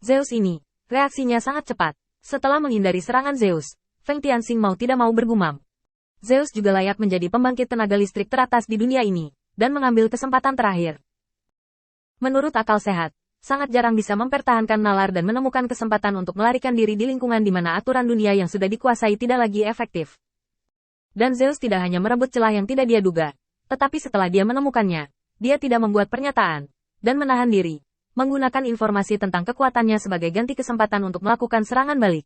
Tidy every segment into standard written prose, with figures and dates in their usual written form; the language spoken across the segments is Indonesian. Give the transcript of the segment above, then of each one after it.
Zeus ini, reaksinya sangat cepat. Setelah menghindari serangan Zeus, Feng Tianxing mau tidak mau bergumam. Zeus juga layak menjadi pembangkit tenaga listrik teratas di dunia ini, dan mengambil kesempatan terakhir. Menurut akal sehat, sangat jarang bisa mempertahankan nalar dan menemukan kesempatan untuk melarikan diri di lingkungan di mana aturan dunia yang sudah dikuasai tidak lagi efektif. Dan Zeus tidak hanya merebut celah yang tidak dia duga, tetapi setelah dia menemukannya, dia tidak membuat pernyataan, dan menahan diri, menggunakan informasi tentang kekuatannya sebagai ganti kesempatan untuk melakukan serangan balik.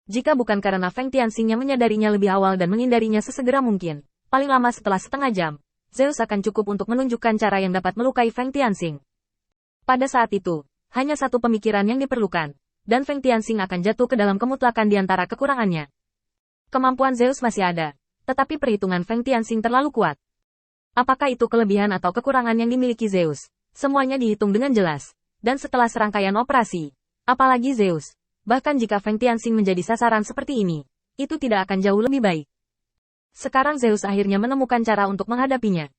Jika bukan karena Feng Tianxing yang menyadarinya lebih awal dan menghindarinya sesegera mungkin, paling lama setelah setengah jam, Zeus akan cukup untuk menunjukkan cara yang dapat melukai Feng Tianxing. Pada saat itu, hanya satu pemikiran yang diperlukan, dan Feng Tianxing akan jatuh ke dalam kemutlakan di antara kekurangannya. Kemampuan Zeus masih ada, tetapi perhitungan Feng Tianxing terlalu kuat. Apakah itu kelebihan atau kekurangan yang dimiliki Zeus? Semuanya dihitung dengan jelas, dan setelah serangkaian operasi, apalagi Zeus, bahkan jika Feng Tianxing menjadi sasaran seperti ini, itu tidak akan jauh lebih baik. Sekarang Zeus akhirnya menemukan cara untuk menghadapinya.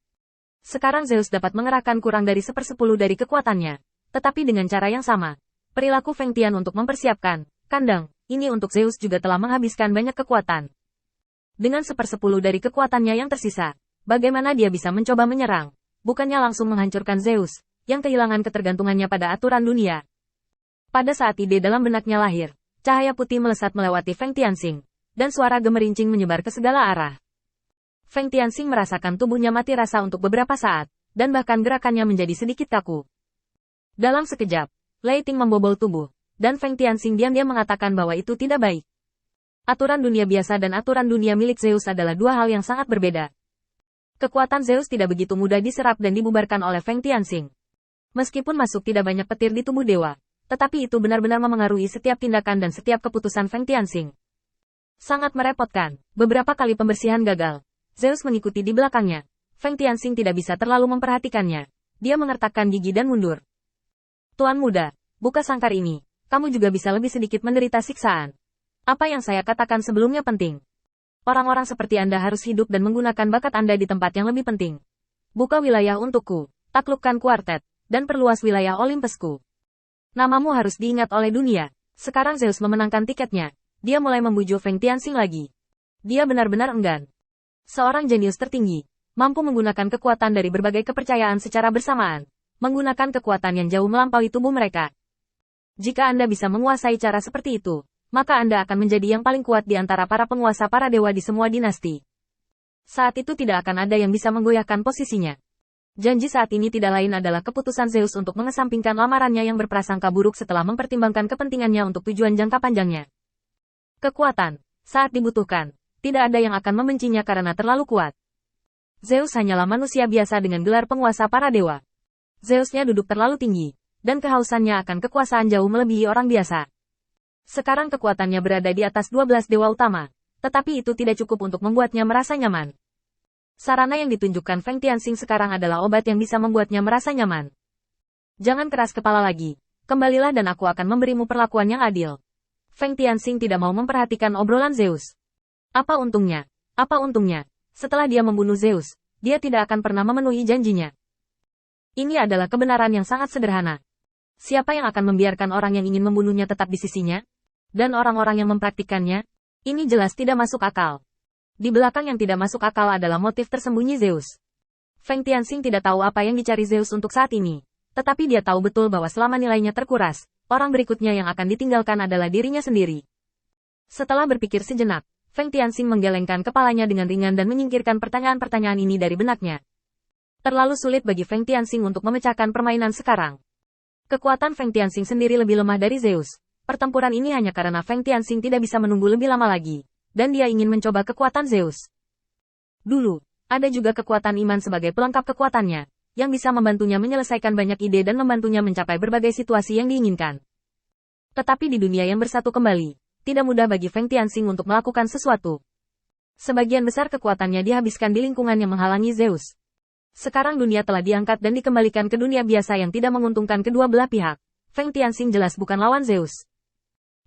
Sekarang Zeus dapat mengerahkan kurang dari 1/10 dari kekuatannya, tetapi dengan cara yang sama. Perilaku Feng Tian untuk mempersiapkan kandang ini untuk Zeus juga telah menghabiskan banyak kekuatan. Dengan 1/10 dari kekuatannya yang tersisa, bagaimana dia bisa mencoba menyerang, bukannya langsung menghancurkan Zeus, yang kehilangan ketergantungannya pada aturan dunia. Pada saat ide dalam benaknya lahir, cahaya putih melesat melewati Feng Tianxing, dan suara gemerincing menyebar ke segala arah. Feng Tianxing merasakan tubuhnya mati rasa untuk beberapa saat, dan bahkan gerakannya menjadi sedikit kaku. Dalam sekejap, Lei Ting membobol tubuh, dan Feng Tianxing diam-diam mengatakan bahwa itu tidak baik. Aturan dunia biasa dan aturan dunia milik Zeus adalah dua hal yang sangat berbeda. Kekuatan Zeus tidak begitu mudah diserap dan dibubarkan oleh Feng Tianxing. Meskipun masuk tidak banyak petir di tubuh dewa, tetapi itu benar-benar memengaruhi setiap tindakan dan setiap keputusan Feng Tianxing. Sangat merepotkan, beberapa kali pembersihan gagal. Zeus mengikuti di belakangnya. Feng Tianxing tidak bisa terlalu memperhatikannya. Dia mengertakkan gigi dan mundur. Tuan muda, buka sangkar ini. Kamu juga bisa lebih sedikit menderita siksaan. Apa yang saya katakan sebelumnya penting. Orang-orang seperti Anda harus hidup dan menggunakan bakat Anda di tempat yang lebih penting. Buka wilayah untukku, taklukkan kuartet, dan perluas wilayah Olympusku. Namamu harus diingat oleh dunia. Sekarang Zeus memenangkan tiketnya. Dia mulai membujuk Feng Tianxing lagi. Dia benar-benar enggan. Seorang jenius tertinggi, mampu menggunakan kekuatan dari berbagai kepercayaan secara bersamaan, menggunakan kekuatan yang jauh melampaui tubuh mereka. Jika Anda bisa menguasai cara seperti itu, maka Anda akan menjadi yang paling kuat di antara para penguasa para dewa di semua dinasti. Saat itu tidak akan ada yang bisa menggoyahkan posisinya. Janji saat ini tidak lain adalah keputusan Zeus untuk mengesampingkan lamarannya yang berprasangka buruk setelah mempertimbangkan kepentingannya untuk tujuan jangka panjangnya. Kekuatan, saat dibutuhkan, tidak ada yang akan membencinya karena terlalu kuat. Zeus hanyalah manusia biasa dengan gelar penguasa para dewa. Zeusnya duduk terlalu tinggi, dan kehausannya akan kekuasaan jauh melebihi orang biasa. Sekarang kekuatannya berada di atas 12 dewa utama, tetapi itu tidak cukup untuk membuatnya merasa nyaman. Sarana yang ditunjukkan Feng Tianxing sekarang adalah obat yang bisa membuatnya merasa nyaman. Jangan keras kepala lagi. Kembalilah dan aku akan memberimu perlakuan yang adil. Feng Tianxing tidak mau memperhatikan obrolan Zeus. Apa untungnya? Apa untungnya? Setelah dia membunuh Zeus, dia tidak akan pernah memenuhi janjinya. Ini adalah kebenaran yang sangat sederhana. Siapa yang akan membiarkan orang yang ingin membunuhnya tetap di sisinya? Dan orang-orang yang mempraktikkannya? Ini jelas tidak masuk akal. Di belakang yang tidak masuk akal adalah motif tersembunyi Zeus. Feng Tianxing tidak tahu apa yang dicari Zeus untuk saat ini. Tetapi dia tahu betul bahwa selama nilainya terkuras, orang berikutnya yang akan ditinggalkan adalah dirinya sendiri. Setelah berpikir sejenak, Feng Tianxing menggelengkan kepalanya dengan ringan dan menyingkirkan pertanyaan-pertanyaan ini dari benaknya. Terlalu sulit bagi Feng Tianxing untuk memecahkan permainan sekarang. Kekuatan Feng Tianxing sendiri lebih lemah dari Zeus. Pertempuran ini hanya karena Feng Tianxing tidak bisa menunggu lebih lama lagi. Dan dia ingin mencoba kekuatan Zeus. Dulu, ada juga kekuatan iman sebagai pelengkap kekuatannya, yang bisa membantunya menyelesaikan banyak ide dan membantunya mencapai berbagai situasi yang diinginkan. Tetapi di dunia yang bersatu kembali, tidak mudah bagi Feng Tianxing untuk melakukan sesuatu. Sebagian besar kekuatannya dihabiskan di lingkungan yang menghalangi Zeus. Sekarang dunia telah diangkat dan dikembalikan ke dunia biasa yang tidak menguntungkan kedua belah pihak. Feng Tianxing jelas bukan lawan Zeus.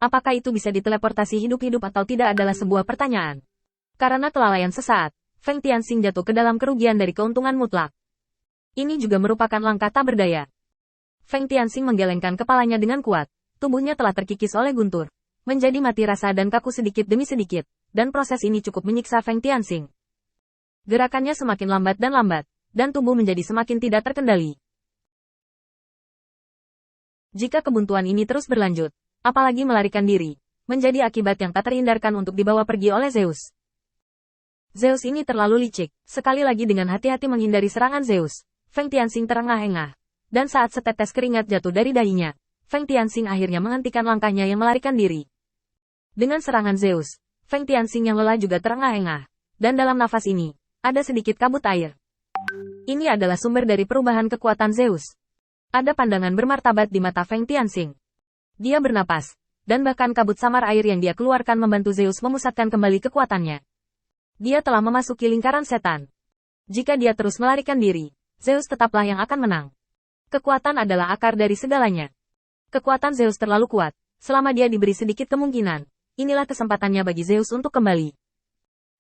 Apakah itu bisa diteleportasi hidup-hidup atau tidak adalah sebuah pertanyaan. Karena kelalaian sesaat, Feng Tianxing jatuh ke dalam kerugian dari keuntungan mutlak. Ini juga merupakan langkah tak berdaya. Feng Tianxing menggelengkan kepalanya dengan kuat, Tubuhnya telah terkikis oleh guntur, menjadi mati rasa dan kaku sedikit demi sedikit, dan proses ini cukup menyiksa Feng Tianxing. Gerakannya semakin lambat, dan tubuh menjadi semakin tidak terkendali. Jika kebuntuan ini terus berlanjut, apalagi melarikan diri, menjadi akibat yang tak terhindarkan untuk dibawa pergi oleh Zeus. Zeus ini terlalu licik, sekali lagi dengan hati-hati menghindari serangan Zeus, Feng Tianxing terengah-engah. Dan saat setetes keringat jatuh dari dahinya, Feng Tianxing akhirnya menghentikan langkahnya yang melarikan diri. Dengan serangan Zeus, Feng Tianxing yang lelah juga terengah-engah. Dan dalam nafas ini, ada sedikit kabut air. Ini adalah sumber dari perubahan kekuatan Zeus. Ada pandangan bermartabat di mata Feng Tianxing. Dia bernapas, dan bahkan kabut samar air yang dia keluarkan membantu Zeus memusatkan kembali kekuatannya. Dia telah memasuki lingkaran setan. Jika dia terus melarikan diri, Zeus tetaplah yang akan menang. Kekuatan adalah akar dari segalanya. Kekuatan Zeus terlalu kuat, selama dia diberi sedikit kemungkinan. Inilah kesempatannya bagi Zeus untuk kembali.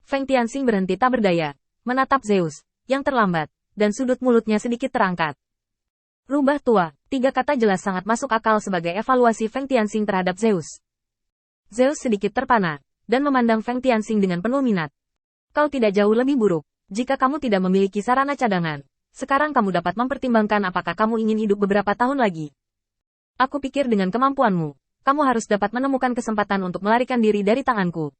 Feng Tianxing berhenti tak berdaya, menatap Zeus, yang terlambat, dan sudut mulutnya sedikit terangkat. Rubah tua, 3 kata jelas sangat masuk akal sebagai evaluasi Feng Tianxing terhadap Zeus. Zeus sedikit terpana, dan memandang Feng Tianxing dengan penuh minat. Kau tidak jauh lebih buruk, jika kamu tidak memiliki sarana cadangan. Sekarang kamu dapat mempertimbangkan apakah kamu ingin hidup beberapa tahun lagi. Aku pikir dengan kemampuanmu, kamu harus dapat menemukan kesempatan untuk melarikan diri dari tanganku.